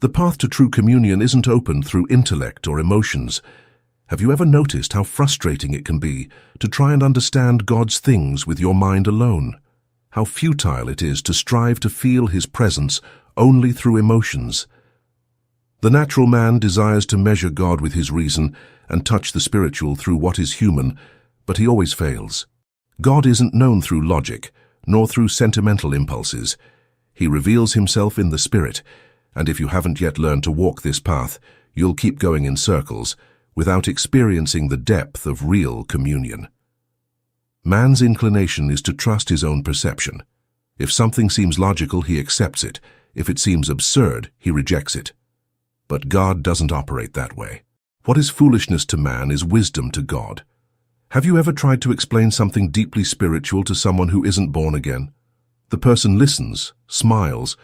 The path to true communion isn't opened through intellect or emotions. Have you ever noticed how frustrating it can be to try and understand God's things with your mind alone? How futile it is to strive to feel His presence only through emotions. The natural man desires to measure God with his reason and touch the spiritual through what is human, but he always fails. God isn't known through logic, nor through sentimental impulses. He reveals Himself in the Spirit, and if you haven't yet learned to walk this path, you'll keep going in circles without experiencing the depth of real communion. Man's inclination is to trust his own perception. If something seems logical, he accepts it. If it seems absurd, he rejects it. But God doesn't operate that way. What is foolishness to man is wisdom to God. Have you ever tried to explain something deeply spiritual to someone who isn't born again? The person listens, smiles,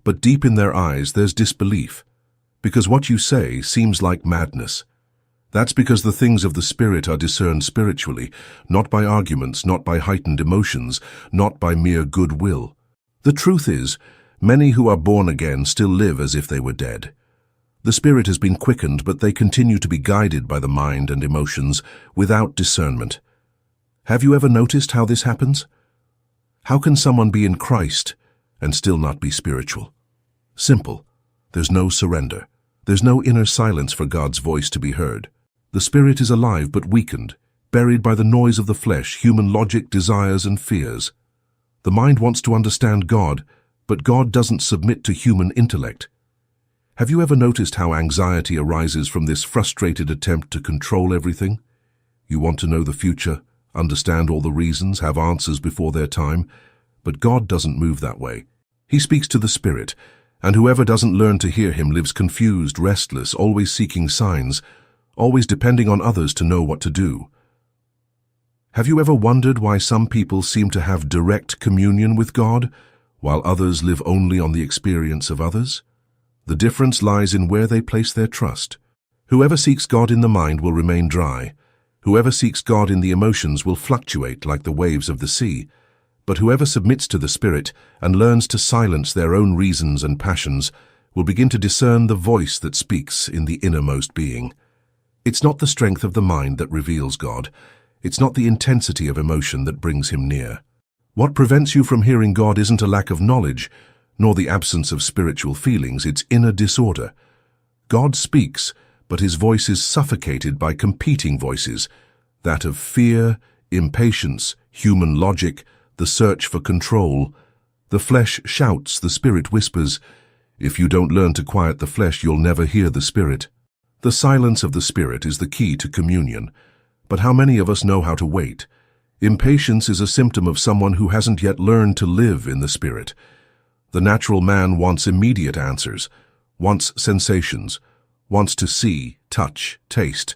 but deep in their eyes there's disbelief, because what you say seems like madness. That's because the things of the Spirit are discerned spiritually, not by arguments, not by heightened emotions, not by mere goodwill. The truth is, many who are born again still live as if they were dead. The Spirit has been quickened, but they continue to be guided by the mind and emotions without discernment. Have you ever noticed how this happens? How can someone be in Christ and still not be spiritual? Simple. There's no surrender. There's no inner silence for God's voice to be heard. The Spirit is alive but weakened, buried by the noise of the flesh, human logic, desires, and fears. The mind wants to understand God, but God doesn't submit to human intellect. Have you ever noticed how anxiety arises from this frustrated attempt to control everything? You want to know the future, understand all the reasons, have answers before their time, but God doesn't move that way. He speaks to the Spirit, and whoever doesn't learn to hear Him lives confused, restless, always seeking signs, always depending on others to know what to do. Have you ever wondered why some people seem to have direct communion with God, while others live only on the experience of others? The difference lies in where they place their trust. Whoever seeks God in the mind will remain dry. Whoever seeks God in the emotions will fluctuate like the waves of the sea. But whoever submits to the Spirit and learns to silence their own reasons and passions will begin to discern the voice that speaks in the innermost being. It's not the strength of the mind that reveals God. It's not the intensity of emotion that brings Him near. What prevents you from hearing God isn't a lack of knowledge, nor the absence of spiritual feelings, it's inner disorder. God speaks, but His voice is suffocated by competing voices, that of fear, impatience, human logic, the search for control. The flesh shouts, the Spirit whispers. If you don't learn to quiet the flesh, you'll never hear the Spirit. The silence of the Spirit is the key to communion, but how many of us know how to wait? Impatience is a symptom of someone who hasn't yet learned to live in the Spirit. The natural man wants immediate answers, wants sensations, wants to see, touch, taste.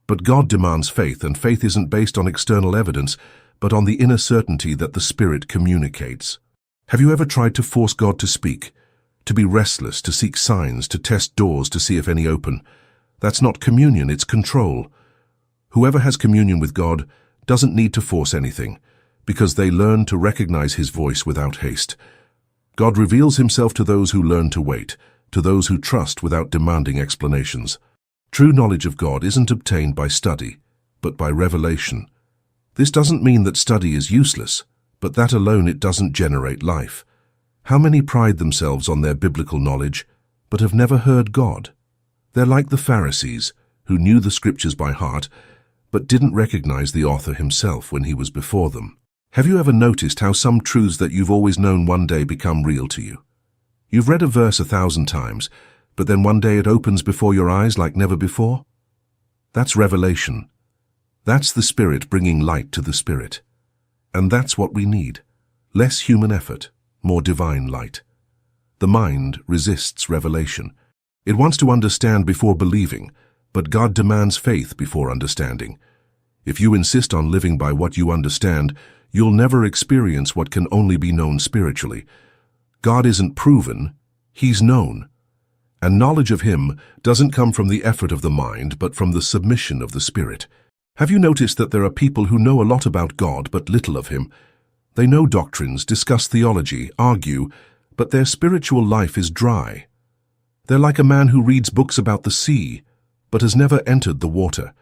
But God demands faith, and faith isn't based on external evidence, but on the inner certainty that the Spirit communicates. Have you ever tried to force God to speak, to be restless, to seek signs, to test doors to see if any open? That's not communion, it's control. Whoever has communion with God doesn't need to force anything, because they learn to recognize His voice without haste. God reveals Himself to those who learn to wait, to those who trust without demanding explanations. True knowledge of God isn't obtained by study, but by revelation. This doesn't mean that study is useless, but that alone it doesn't generate life. How many pride themselves on their biblical knowledge, but have never heard God? They're like the Pharisees, who knew the Scriptures by heart, but didn't recognize the author himself when he was before them. Have you ever noticed how some truths that you've always known one day become real to you? You've read a verse 1,000 times, but then one day it opens before your eyes like never before? That's revelation. That's the Spirit bringing light to the Spirit. And that's what we need. Less human effort, more divine light. The mind resists revelation. It wants to understand before believing, but God demands faith before understanding. If you insist on living by what you understand, you'll never experience what can only be known spiritually. God isn't proven, He's known. And knowledge of Him doesn't come from the effort of the mind, but from the submission of the Spirit. Have you noticed that there are people who know a lot about God but little of Him? They know doctrines, discuss theology, argue, but their spiritual life is dry. They're like a man who reads books about the sea, but has never entered the water.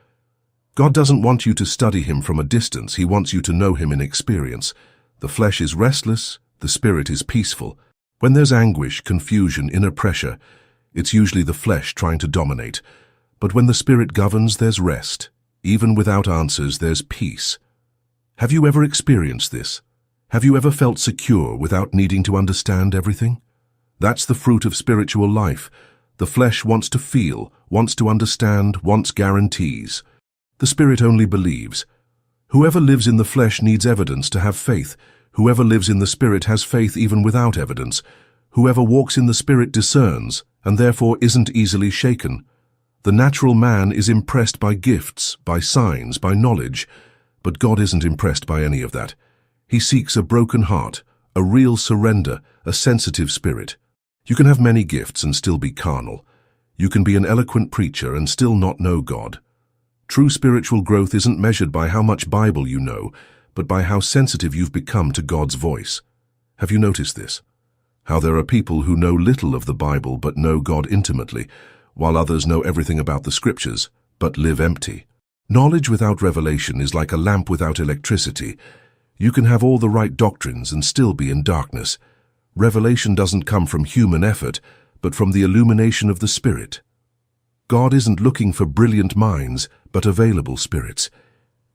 God doesn't want you to study him from a distance. He wants you to know him in experience. The flesh is restless, the spirit is peaceful. When there's anguish, confusion, inner pressure, it's usually the flesh trying to dominate. But when the spirit governs, there's rest. Even without answers, there's peace. Have you ever experienced this? Have you ever felt secure without needing to understand everything? That's the fruit of spiritual life. The flesh wants to feel, wants to understand, wants guarantees. The spirit only believes. Whoever lives in the flesh needs evidence to have faith. Whoever lives in the spirit has faith even without evidence. Whoever walks in the spirit discerns, and therefore isn't easily shaken. The natural man is impressed by gifts, by signs, by knowledge, but God isn't impressed by any of that. He seeks a broken heart, a real surrender, a sensitive spirit. You can have many gifts and still be carnal. You can be an eloquent preacher and still not know God. True spiritual growth isn't measured by how much Bible you know, but by how sensitive you've become to God's voice. Have you noticed this? How there are people who know little of the Bible but know God intimately, while others know everything about the scriptures but live empty. Knowledge without revelation is like a lamp without electricity. You can have all the right doctrines and still be in darkness. Revelation doesn't come from human effort, but from the illumination of the Spirit. God isn't looking for brilliant minds, but available spirits.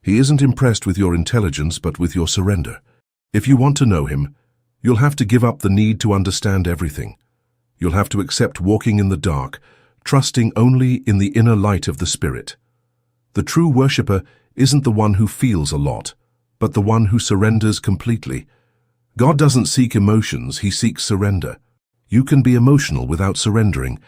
He isn't impressed with your intelligence, but with your surrender. If you want to know him, you'll have to give up the need to understand everything. You'll have to accept walking in the dark, trusting only in the inner light of the Spirit. The true worshipper isn't the one who feels a lot, but the one who surrenders completely. God doesn't seek emotions, he seeks surrender. You can be emotional without surrendering,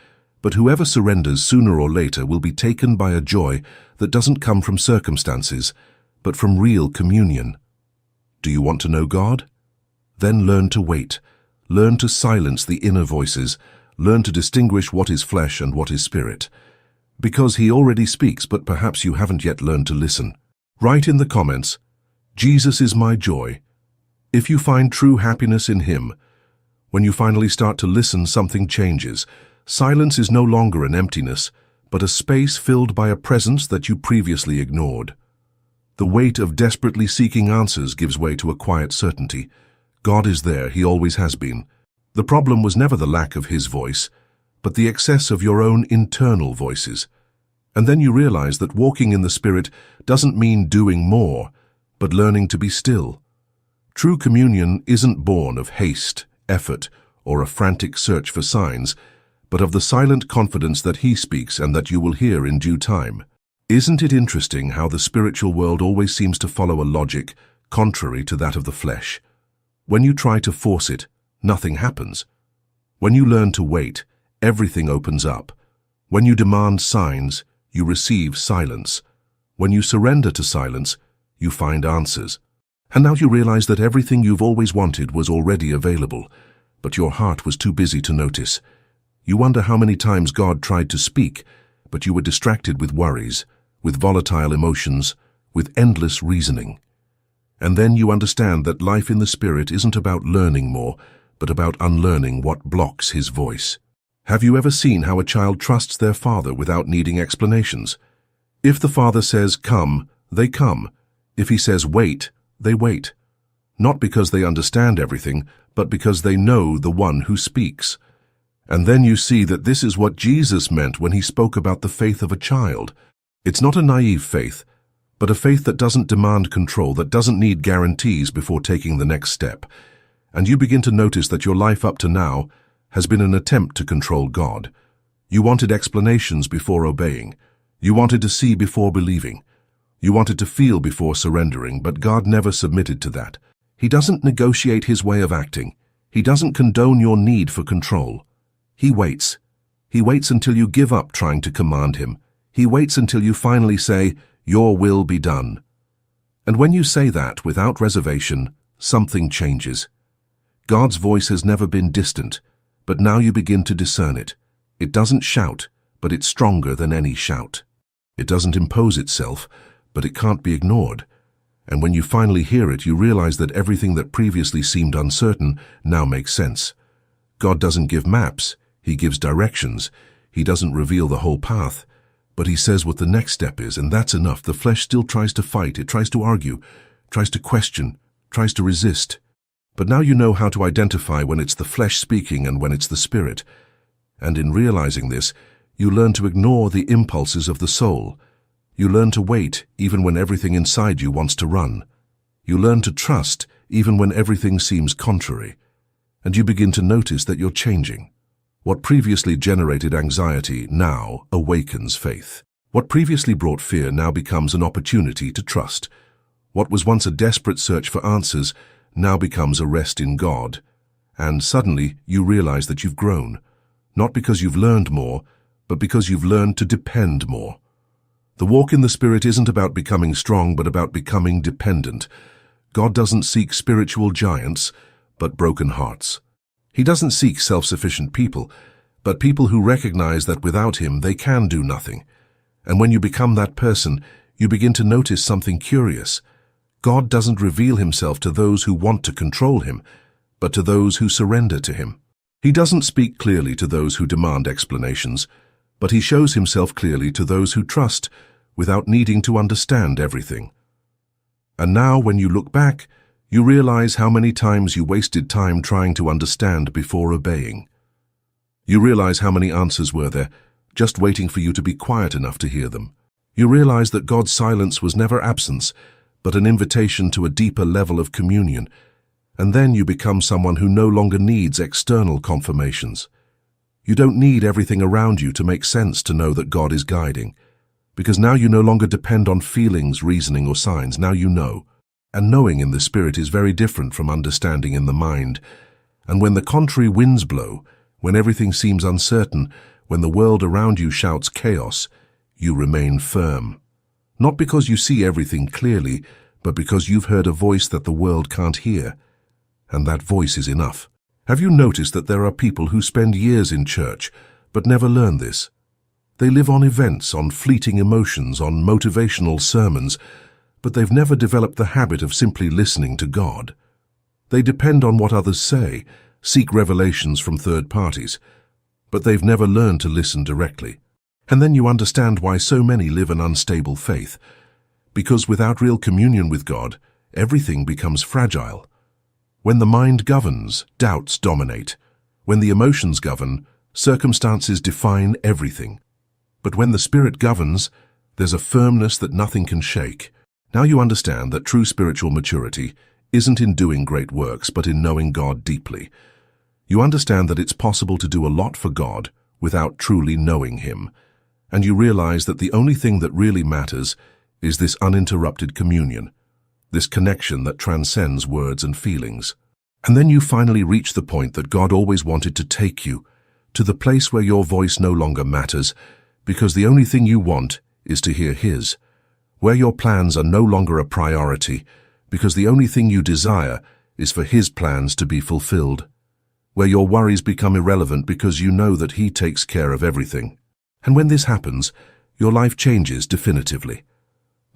but whoever surrenders sooner or later will be taken by a joy that doesn't come from circumstances, but from real communion. Do you want to know God? Then learn to wait. Learn to silence the inner voices. Learn to distinguish what is flesh and what is spirit. Because he already speaks, but perhaps you haven't yet learned to listen. Write in the comments, Jesus is my joy. If you find true happiness in him, when you finally start to listen, something changes. Silence is no longer an emptiness, but a space filled by a presence that you previously ignored. The weight of desperately seeking answers gives way to a quiet certainty. God is there, he always has been. The problem was never the lack of his voice, but the excess of your own internal voices. And then you realize that walking in the Spirit doesn't mean doing more, but learning to be still. True communion isn't born of haste, effort, or a frantic search for signs, but of the silent confidence that he speaks and that you will hear in due time. Isn't it interesting how the spiritual world always seems to follow a logic contrary to that of the flesh? When you try to force it, nothing happens. When you learn to wait, everything opens up. When you demand signs, you receive silence. When you surrender to silence, you find answers. And now you realize that everything you've always wanted was already available, but your heart was too busy to notice. You wonder how many times God tried to speak, but you were distracted with worries, with volatile emotions, with endless reasoning. And then you understand that life in the Spirit isn't about learning more, but about unlearning what blocks his voice. Have you ever seen how a child trusts their father without needing explanations? If the father says, come, they come. If he says, wait, they wait. Not because they understand everything, but because they know the one who speaks. And then you see that this is what Jesus meant when he spoke about the faith of a child. It's not a naive faith, but a faith that doesn't demand control, that doesn't need guarantees before taking the next step. And you begin to notice that your life up to now has been an attempt to control God. You wanted explanations before obeying. You wanted to see before believing. You wanted to feel before surrendering, but God never submitted to that. He doesn't negotiate his way of acting. He doesn't condone your need for control. He waits. He waits until you give up trying to command him. He waits until you finally say, your will be done. And when you say that without reservation, something changes. God's voice has never been distant, but now you begin to discern it. It doesn't shout, but it's stronger than any shout. It doesn't impose itself, but it can't be ignored. And when you finally hear it, you realize that everything that previously seemed uncertain now makes sense. God doesn't give maps, he He gives directions. He doesn't reveal the whole path, but he says what the next step is, and that's enough. The flesh still tries to fight. It tries to argue, tries to question, tries to resist. But now you know how to identify when it's the flesh speaking and when it's the Spirit. And in realizing this, you learn to ignore the impulses of the soul. You learn to wait even when everything inside you wants to run. You learn to trust even when everything seems contrary. And you begin to notice that you're changing. What previously generated anxiety now awakens faith. What previously brought fear now becomes an opportunity to trust. What was once a desperate search for answers now becomes a rest in God. And suddenly you realize that you've grown, not because you've learned more, but because you've learned to depend more. The walk in the Spirit isn't about becoming strong, but about becoming dependent. God doesn't seek spiritual giants, but broken hearts. He doesn't seek self-sufficient people, but people who recognize that without Him they can do nothing. And when you become that person, you begin to notice something curious. God doesn't reveal Himself to those who want to control Him, but to those who surrender to Him. He doesn't speak clearly to those who demand explanations, but He shows Himself clearly to those who trust without needing to understand everything. And now when you look back, you realize how many times you wasted time trying to understand before obeying. You realize how many answers were there, just waiting for you to be quiet enough to hear them. You realize that God's silence was never absence, but an invitation to a deeper level of communion. And then you become someone who no longer needs external confirmations. You don't need everything around you to make sense to know that God is guiding, because now you no longer depend on feelings, reasoning, or signs. Now you know. And knowing in the Spirit is very different from understanding in the mind. And when the contrary winds blow, when everything seems uncertain, when the world around you shouts chaos, you remain firm. Not because you see everything clearly, but because you've heard a voice that the world can't hear. And that voice is enough. Have you noticed that there are people who spend years in church, but never learn this? They live on events, on fleeting emotions, on motivational sermons, but they've never developed the habit of simply listening to God. They depend on what others say, seek revelations from third parties, but they've never learned to listen directly. And then you understand why so many live an unstable faith. Because without real communion with God, everything becomes fragile. When the mind governs, doubts dominate. When the emotions govern, circumstances define everything. But when the Spirit governs, there's a firmness that nothing can shake. Now you understand that true spiritual maturity isn't in doing great works, but in knowing God deeply. You understand that it's possible to do a lot for God without truly knowing Him. And you realize that the only thing that really matters is this uninterrupted communion, this connection that transcends words and feelings. And then you finally reach the point that God always wanted to take you, to the place where your voice no longer matters, because the only thing you want is to hear His. Where your plans are no longer a priority, because the only thing you desire is for His plans to be fulfilled. Where your worries become irrelevant because you know that He takes care of everything. And when this happens, your life changes definitively.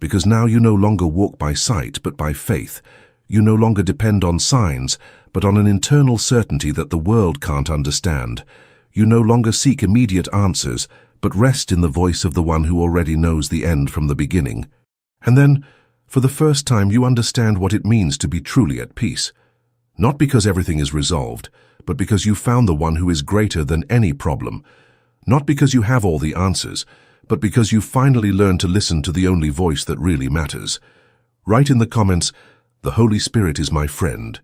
Because now you no longer walk by sight, but by faith. You no longer depend on signs, but on an internal certainty that the world can't understand. You no longer seek immediate answers, but rest in the voice of the one who already knows the end from the beginning. And then, for the first time, you understand what it means to be truly at peace. Not because everything is resolved, but because you found the one who is greater than any problem. Not because you have all the answers, but because you finally learned to listen to the only voice that really matters. Write in the comments, "The Holy Spirit is my friend,"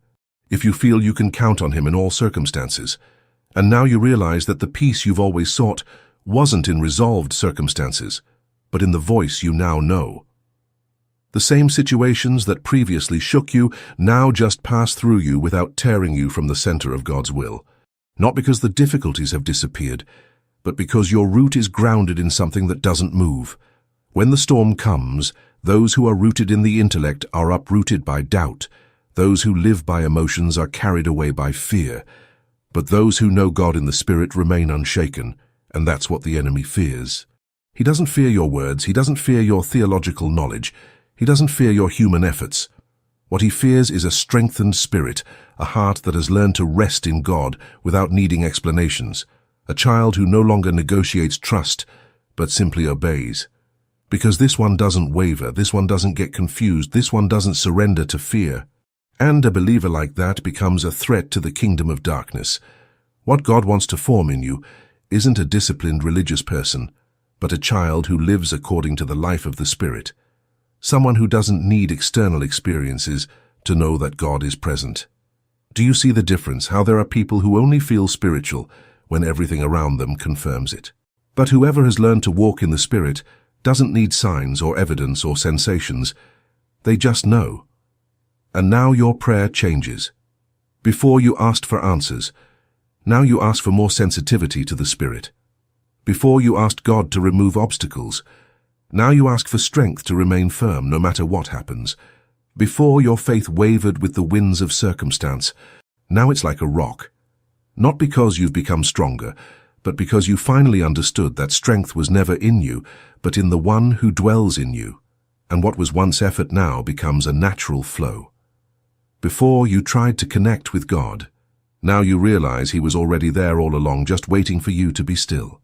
if you feel you can count on Him in all circumstances. And now you realize that the peace you've always sought wasn't in resolved circumstances, but in the voice you now know. The same situations that previously shook you now just pass through you without tearing you from the center of God's will. Not because the difficulties have disappeared, but because your root is grounded in something that doesn't move. When the storm comes, those who are rooted in the intellect are uprooted by doubt. Those who live by emotions are carried away by fear. But those who know God in the Spirit remain unshaken, and that's what the enemy fears. He doesn't fear your words. He doesn't fear your theological knowledge. He doesn't fear your human efforts. What he fears is a strengthened spirit, a heart that has learned to rest in God without needing explanations, A child who no longer negotiates trust, but simply obeys. Because this one doesn't waver, this one doesn't get confused, this one doesn't surrender to fear. And a believer like that becomes a threat to the kingdom of darkness. What God wants to form in you isn't a disciplined religious person, but a child who lives according to the life of the Spirit. Someone who doesn't need external experiences to know that God is present. Do you see the difference, how there are people who only feel spiritual when everything around them confirms it? But whoever has learned to walk in the Spirit doesn't need signs or evidence or sensations. They just know. And now your prayer changes. Before you asked for answers, now you ask for more sensitivity to the Spirit. Before you asked God to remove obstacles, now you ask for strength to remain firm no matter what happens. Before your faith wavered with the winds of circumstance, now it's like a rock. Not because you've become stronger, but because you finally understood that strength was never in you, but in the one who dwells in you, and what was once effort now becomes a natural flow. Before you tried to connect with God, now you realize He was already there all along, just waiting for you to be still.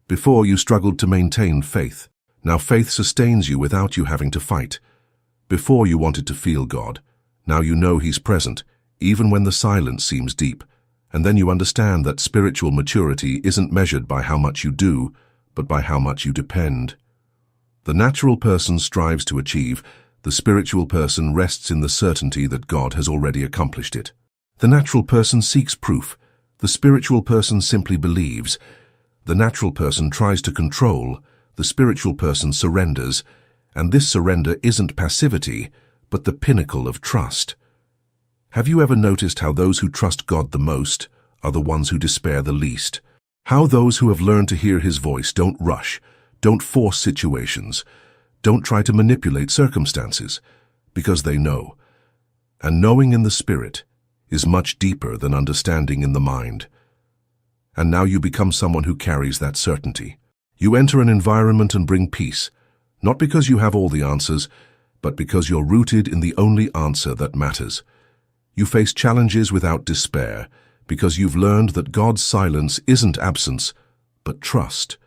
Before you struggled to maintain faith, now faith sustains you without you having to fight. Before you wanted to feel God, now you know He's present, even when the silence seems deep. And then you understand that spiritual maturity isn't measured by how much you do, but by how much you depend. The natural person strives to achieve, the spiritual person rests in the certainty that God has already accomplished it. The natural person seeks proof, the spiritual person simply believes. The natural person tries to control, the spiritual person surrenders, and this surrender isn't passivity, but the pinnacle of trust. Have you ever noticed how those who trust God the most are the ones who despair the least? How those who have learned to hear His voice don't rush, don't force situations, don't try to manipulate circumstances, because they know. And knowing in the Spirit is much deeper than understanding in the mind. And now you become someone who carries that certainty. You enter an environment and bring peace, not because you have all the answers, but because you're rooted in the only answer that matters. You face challenges without despair, because you've learned that God's silence isn't absence, but trust.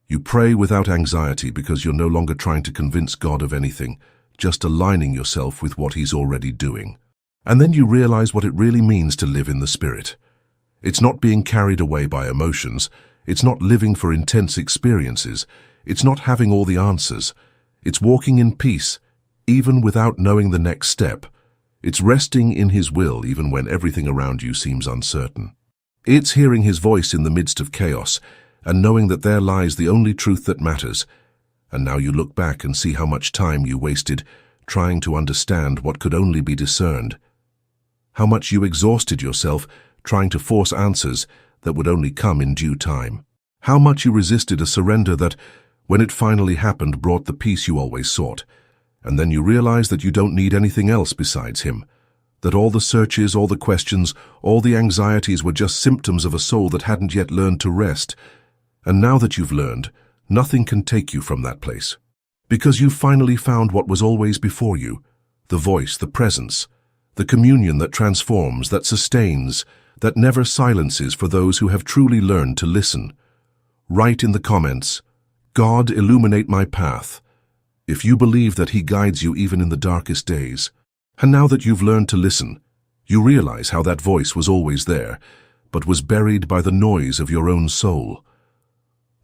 You pray without anxiety because you're no longer trying to convince God of anything, just aligning yourself with what He's already doing. And then you realize what it really means to live in the Spirit. It's not being carried away by emotions. It's not living for intense experiences. It's not having all the answers. It's walking in peace, even without knowing the next step. It's resting in His will even when everything around you seems uncertain. It's hearing His voice in the midst of chaos and knowing that there lies the only truth that matters. And now you look back and see how much time you wasted trying to understand what could only be discerned. How much you exhausted yourself trying to force answers that would only come in due time. How much you resisted a surrender that, when it finally happened, brought the peace you always sought. And then you realize that you don't need anything else besides Him. That all the searches, all the questions, all the anxieties were just symptoms of a soul that hadn't yet learned to rest. And now that you've learned, nothing can take you from that place. Because you've finally found what was always before you, the voice, the presence, the communion that transforms, that sustains, that never silences for those who have truly learned to listen. Write in the comments, "God, illuminate my path," if you believe that He guides you even in the darkest days. And now that you've learned to listen, you realize how that voice was always there, but was buried by the noise of your own soul.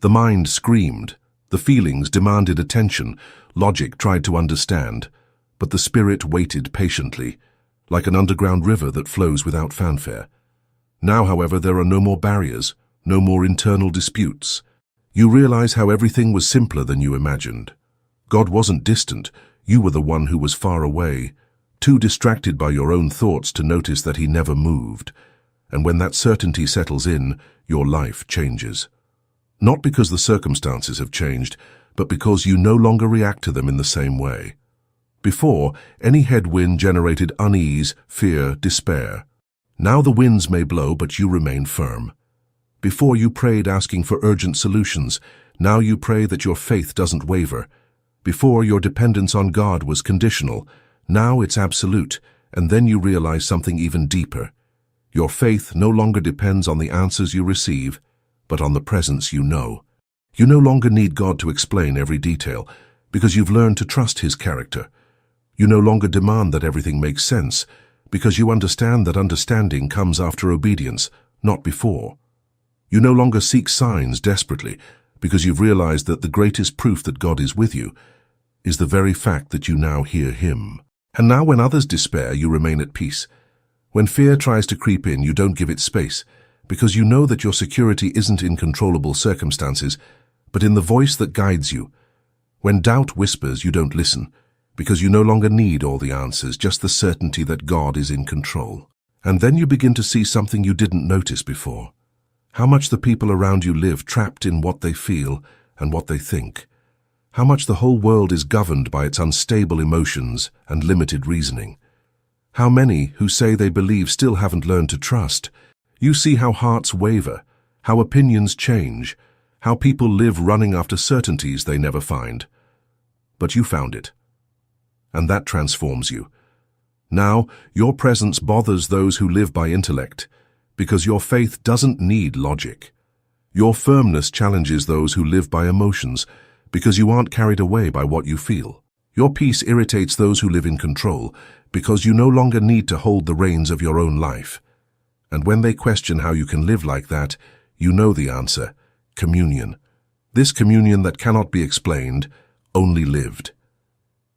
The mind screamed, the feelings demanded attention, logic tried to understand, but the Spirit waited patiently, like an underground river that flows without fanfare. Now, however, there are no more barriers, no more internal disputes. You realize how everything was simpler than you imagined. God wasn't distant, you were the one who was far away, too distracted by your own thoughts to notice that He never moved. And when that certainty settles in, your life changes. Not because the circumstances have changed, but because you no longer react to them in the same way. Before, any headwind generated unease, fear, despair. Now the winds may blow, but you remain firm. Before you prayed asking for urgent solutions, now you pray that your faith doesn't waver. Before, your dependence on God was conditional, now it's absolute, and then you realize something even deeper. Your faith no longer depends on the answers you receive, but on the presence you know. You no longer need God to explain every detail, because you've learned to trust His character. You no longer demand that everything makes sense, because you understand that understanding comes after obedience, not before. You no longer seek signs desperately, because you've realized that the greatest proof that God is with you is the very fact that you now hear Him. And now when others despair, you remain at peace. When fear tries to creep in, you don't give it space, because you know that your security isn't in controllable circumstances, but in the voice that guides you. When doubt whispers, you don't listen, because you no longer need all the answers, just the certainty that God is in control. And then you begin to see something you didn't notice before. How much the people around you live trapped in what they feel and what they think. How much the whole world is governed by its unstable emotions and limited reasoning. How many who say they believe still haven't learned to trust. You see how hearts waver, how opinions change, how people live running after certainties they never find. But you found it. And that transforms you. Now, your presence bothers those who live by intellect, because your faith doesn't need logic. Your firmness challenges those who live by emotions, because you aren't carried away by what you feel. Your peace irritates those who live in control, because you no longer need to hold the reins of your own life. And when they question how you can live like that, you know the answer: communion. This communion that cannot be explained, only lived.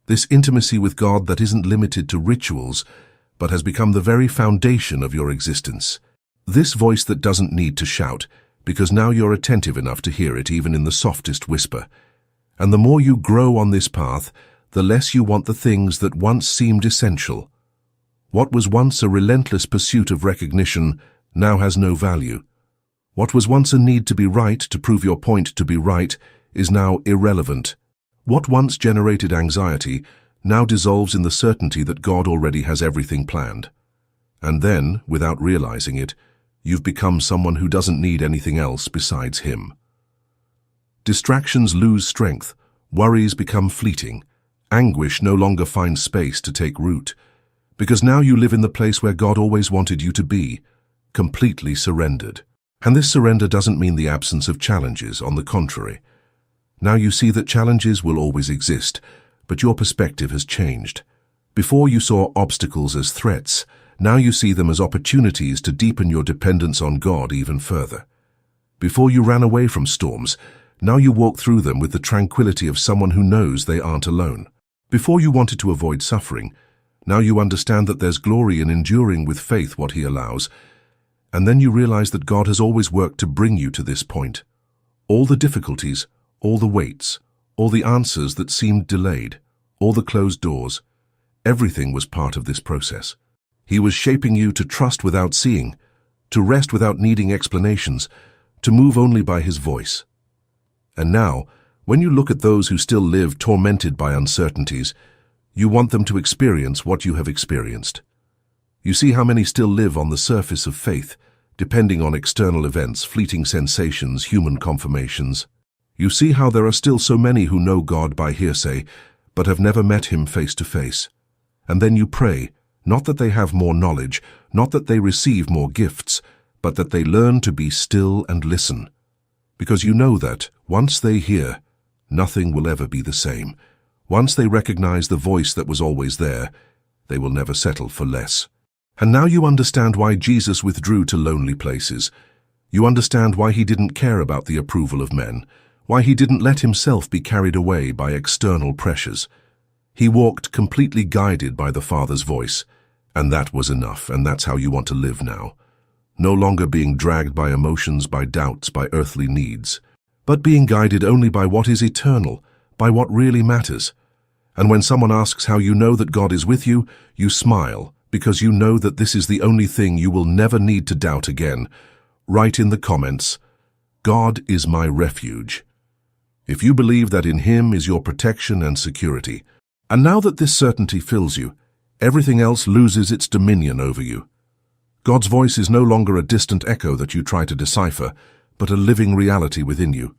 This intimacy with God that isn't limited to rituals, but has become the very foundation of your existence. This voice that doesn't need to shout, because now you're attentive enough to hear it even in the softest whisper. And the more you grow on this path, the less you want the things that once seemed essential. What was once a relentless pursuit of recognition now has no value. What was once a need to be right, to prove your point to be right, is now irrelevant. What once generated anxiety now dissolves in the certainty that God already has everything planned. And then, without realizing it, you've become someone who doesn't need anything else besides Him. Distractions lose strength, worries become fleeting, anguish no longer finds space to take root, because now you live in the place where God always wanted you to be, completely surrendered. And this surrender doesn't mean the absence of challenges, on the contrary. Now you see that challenges will always exist, but your perspective has changed. Before you saw obstacles as threats, now you see them as opportunities to deepen your dependence on God even further. Before you ran away from storms, now you walk through them with the tranquility of someone who knows they aren't alone. Before you wanted to avoid suffering, now you understand that there's glory in enduring with faith what He allows, and then you realize that God has always worked to bring you to this point. All the difficulties, all the waits, all the answers that seemed delayed, all the closed doors, everything was part of this process. He was shaping you to trust without seeing, to rest without needing explanations, to move only by His voice. And now, when you look at those who still live tormented by uncertainties, you want them to experience what you have experienced. You see how many still live on the surface of faith, depending on external events, fleeting sensations, human confirmations. You see how there are still so many who know God by hearsay, but have never met Him face to face. And then you pray, not that they have more knowledge, not that they receive more gifts, but that they learn to be still and listen. Because you know that, once they hear, nothing will ever be the same. Once they recognize the voice that was always there, they will never settle for less. And now you understand why Jesus withdrew to lonely places. You understand why He didn't care about the approval of men, why He didn't let Himself be carried away by external pressures. He walked completely guided by the Father's voice, and that was enough, and that's how you want to live now. No longer being dragged by emotions, by doubts, by earthly needs, but being guided only by what is eternal, by what really matters. And when someone asks how you know that God is with you, you smile, because you know that this is the only thing you will never need to doubt again. Write in the comments, God is my refuge. If you believe that in Him is your protection and security. And now that this certainty fills you, everything else loses its dominion over you. God's voice is no longer a distant echo that you try to decipher, but a living reality within you.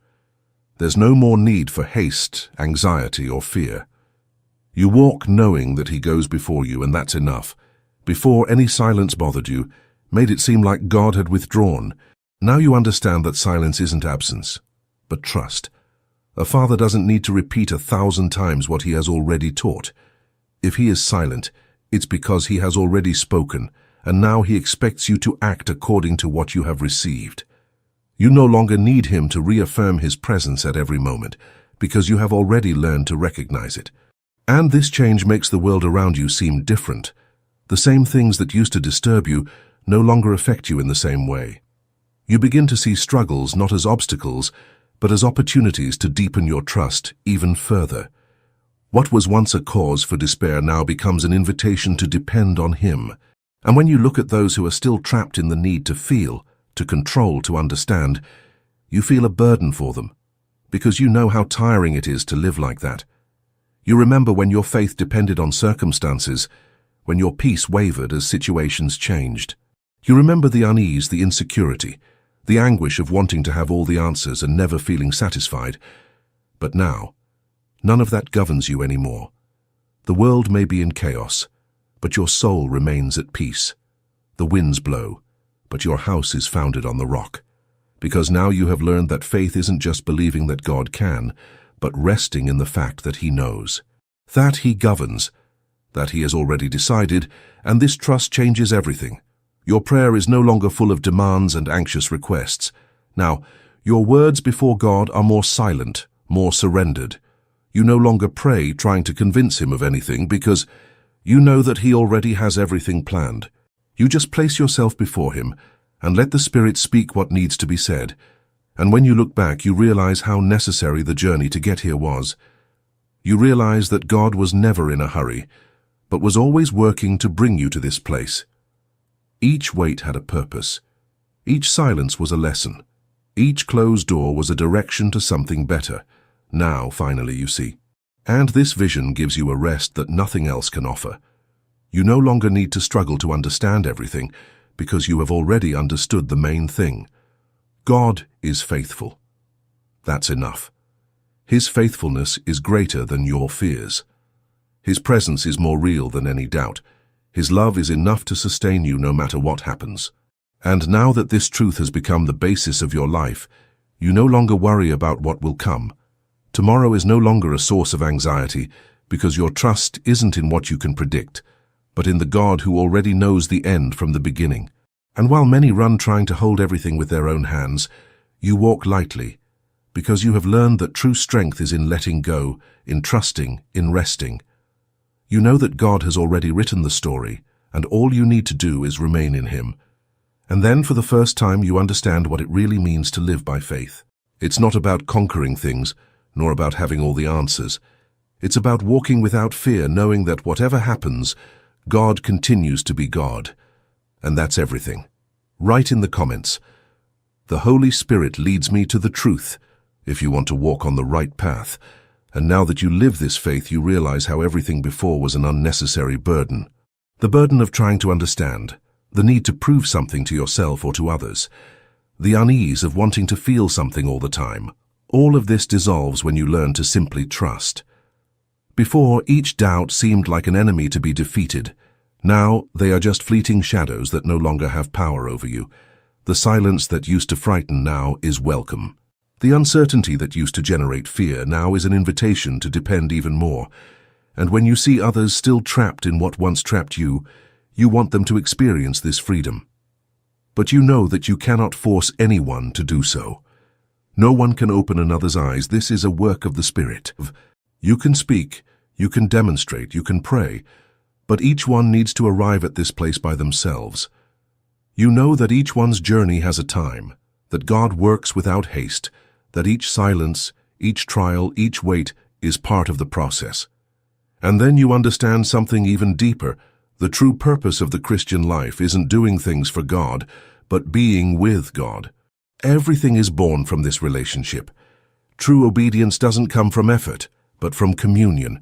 There's no more need for haste, anxiety, or fear. You walk knowing that He goes before you, and that's enough. Before any silence bothered you, made it seem like God had withdrawn, Now you understand that silence isn't absence, but trust. A father doesn't need to repeat 1,000 times what he has already taught. If he is silent, it's because he has already spoken, and now he expects you to act according to what you have received. You no longer need him to reaffirm his presence at every moment, because you have already learned to recognize it. And this change makes the world around you seem different. The same things that used to disturb you no longer affect you in the same way. You begin to see struggles not as obstacles, but as opportunities to deepen your trust even further. What was once a cause for despair now becomes an invitation to depend on him. And when you look at those who are still trapped in the need to feel, to control, to understand, you feel a burden for them, because you know how tiring it is to live like that. You remember when your faith depended on circumstances, when your peace wavered as situations changed. You remember the unease, the insecurity, the anguish of wanting to have all the answers and never feeling satisfied. But now, none of that governs you anymore. The world may be in chaos, but your soul remains at peace. The winds blow, but your house is founded on the rock. Because now you have learned that faith isn't just believing that God can, but resting in the fact that he knows, that he governs, that he has already decided, and this trust changes everything. Your prayer is no longer full of demands and anxious requests. Now, your words before God are more silent, more surrendered. You no longer pray trying to convince him of anything because you know that he already has everything planned. You just place yourself before him and let the Spirit speak what needs to be said. And when you look back, you realize how necessary the journey to get here was. You realize that God was never in a hurry, but was always working to bring you to this place. Each wait had a purpose. Each silence was a lesson. Each closed door was a direction to something better. Now, finally, you see. And this vision gives you a rest that nothing else can offer. You no longer need to struggle to understand everything, because you have already understood the main thing. God is faithful. That's enough. His faithfulness is greater than your fears. His presence is more real than any doubt. His love is enough to sustain you no matter what happens. And now that this truth has become the basis of your life, you no longer worry about what will come. Tomorrow is no longer a source of anxiety, because your trust isn't in what you can predict, but in the God who already knows the end from the beginning. And while many run trying to hold everything with their own hands, you walk lightly, because you have learned that true strength is in letting go, in trusting, in resting. You know that God has already written the story, and all you need to do is remain in him. And then for the first time you understand what it really means to live by faith. It's not about conquering things, nor about having all the answers. It's about walking without fear, knowing that whatever happens, God continues to be God. And that's everything. Write in the comments, "The Holy Spirit leads me to the truth," if you want to walk on the right path. And now that you live this faith, you realize how everything before was an unnecessary burden. The burden of trying to understand, the need to prove something to yourself or to others, the unease of wanting to feel something all the time. All of this dissolves when you learn to simply trust. Before, each doubt seemed like an enemy to be defeated. Now, they are just fleeting shadows that no longer have power over you. The silence that used to frighten now is welcome. The uncertainty that used to generate fear now is an invitation to depend even more. And when you see others still trapped in what once trapped you, you want them to experience this freedom. But you know that you cannot force anyone to do so. No one can open another's eyes. This is a work of the Spirit. You can speak, you can demonstrate, you can pray, but each one needs to arrive at this place by themselves. You know that each one's journey has a time, that God works without haste, that each silence, each trial, each wait is part of the process. And then you understand something even deeper. The true purpose of the Christian life isn't doing things for God, but being with God. Everything is born from this relationship. True obedience doesn't come from effort, but from communion.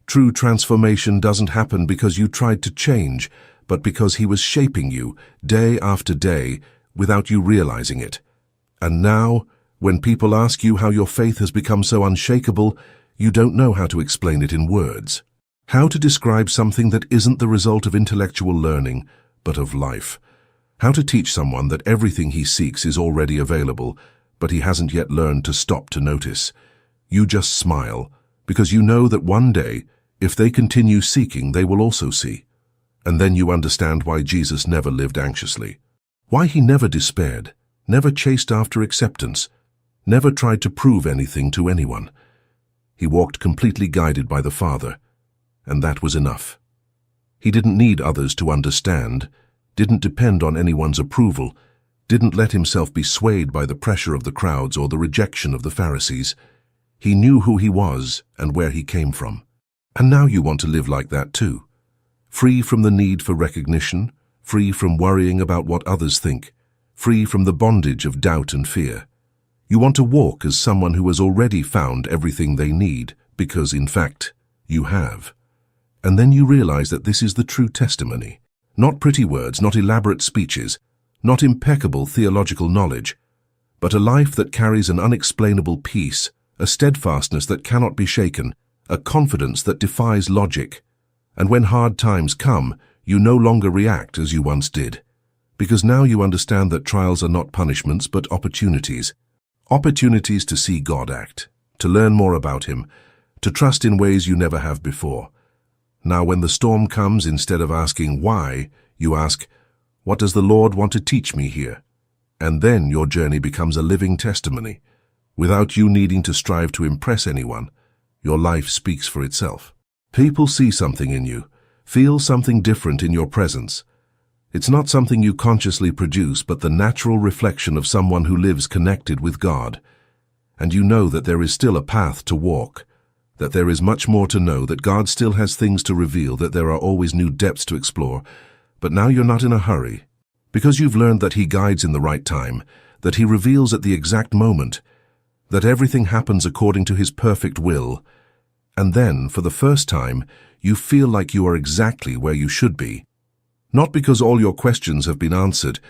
True transformation doesn't happen because you tried to change, but because he was shaping you day after day without you realizing it. And now, when people ask you how your faith has become so unshakable, you don't know how to explain it in words. How to describe something that isn't the result of intellectual learning, but of life. How to teach someone that everything he seeks is already available, but he hasn't yet learned to stop to notice. You just smile, because you know that one day, if they continue seeking, they will also see. And then you understand why Jesus never lived anxiously. Why he never despaired, never chased after acceptance, never tried to prove anything to anyone. He walked completely guided by the Father, and that was enough. He didn't need others to understand, didn't depend on anyone's approval, didn't let himself be swayed by the pressure of the crowds or the rejection of the Pharisees. He knew who he was and where he came from. And now you want to live like that too. Free from the need for recognition, free from worrying about what others think, free from the bondage of doubt and fear. You want to walk as someone who has already found everything they need, because, in fact, you have. And then you realize that this is the true testimony. Not pretty words, not elaborate speeches, not impeccable theological knowledge, but a life that carries an unexplainable peace, a steadfastness that cannot be shaken, a confidence that defies logic. And when hard times come, you no longer react as you once did, because now you understand that trials are not punishments but opportunities. Opportunities to see God act, to learn more about Him, to trust in ways you never have before. Now when the storm comes, instead of asking why, you ask, what does the Lord want to teach me here? And then your journey becomes a living testimony. Without you needing to strive to impress anyone, your life speaks for itself. People see something in you, feel something different in your presence. It's not something you consciously produce, but the natural reflection of someone who lives connected with God. And you know that there is still a path to walk, that there is much more to know, that God still has things to reveal, that there are always new depths to explore. But now you're not in a hurry, because you've learned that He guides in the right time, that He reveals at the exact moment, that everything happens according to His perfect will. And then, for the first time, you feel like you are exactly where you should be. Not because all your questions have been answered,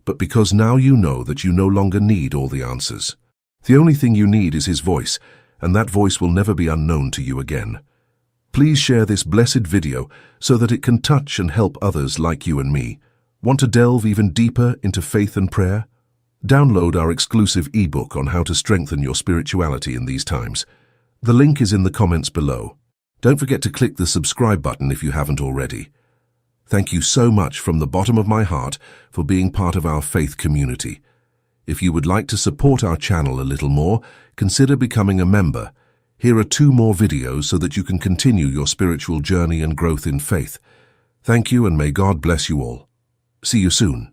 but because now you know that you no longer need all the answers. The only thing you need is His voice, and that voice will never be unknown to you again. Please share this blessed video so that it can touch and help others like you and me. Want to delve even deeper into faith and prayer? Download our exclusive ebook on how to strengthen your spirituality in these times. The link is in the comments below. Don't forget to click the subscribe button if you haven't already. Thank you so much from the bottom of my heart for being part of our faith community. If you would like to support our channel a little more, consider becoming a member. Here are 2 more videos so that you can continue your spiritual journey and growth in faith. Thank you, and may God bless you all. See you soon.